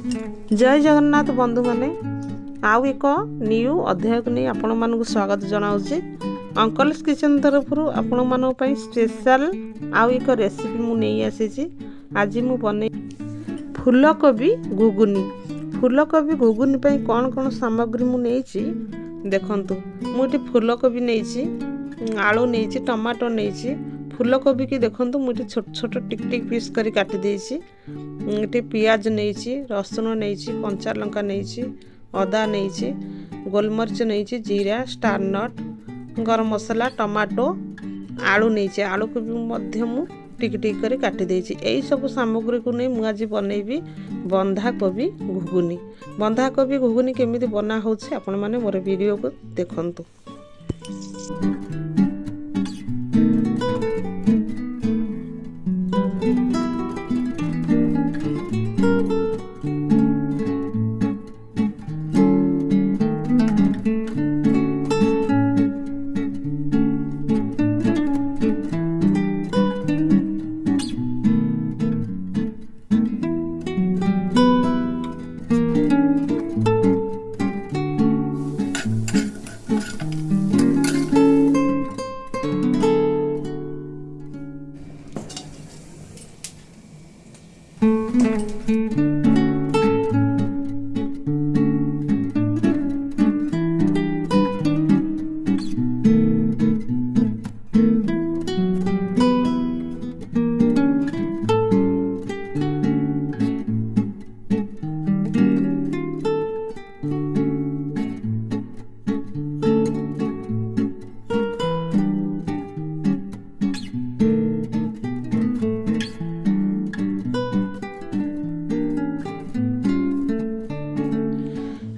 जय जगन्नाथ बंधु माने आउ एक न्यू अध्याय को नहीं आपण मानक स्वागत जनाऊँगी। अंकल्स किचन तरफ आपण मान स्पेशल आउ एक रेसिपी मु नहीं आसी। आज मु बने फूलकोबी घुगुनी। फूलकोबी घुगुनी पे कौन कौन सामग्री मु नहीं देखंतु। मुझे फूलकोबी नहीं, आलू नहीं, टमाटो नहीं। फूलकोबी की देखंतु मुझे छोट छोट टिक टिक पीस करी काटी देछि। ये पियाज नहीं, रसुण नहीं, कंचा लंका नहीं, अदा नहीं, गोलमरीच नहीं, जीरा, स्टार नट, गरम मसला, टमाटो, आलू नहीं। आलू को भी मु टिक टिक करी काटी देछि। एई सब सामग्री को नहीं आज बनैबी बंधाकोबी घुगुनी। बंधाकोबी घुगुनी केमिति बना होछि आपण माने मोर वीडियो को देखंतु।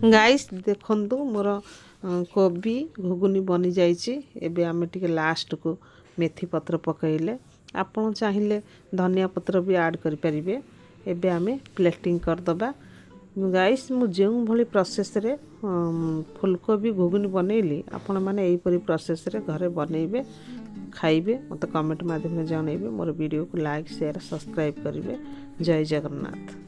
गाइस देखंतु मोर कोबी घुगुनी बनी जाइए। एबे आमे टिके लास्ट को मेथी पत्र पकईले आपण चाहिए धनिया पत्र भी ऐड करि परिबे। एबे आमे प्लेटिंग कर दबा। गाइस मु जेउ भली प्रोसेस रे फूलकोबी घुगुनी बनैली आपण माने एई परी प्रोसेस रे घरे बनैबे खाइबे। मते कमेंट माध्यम में जणाइबे। मोर वीडियो को लाइक शेयर सब्सक्राइब करिवे। जय जगन्नाथ।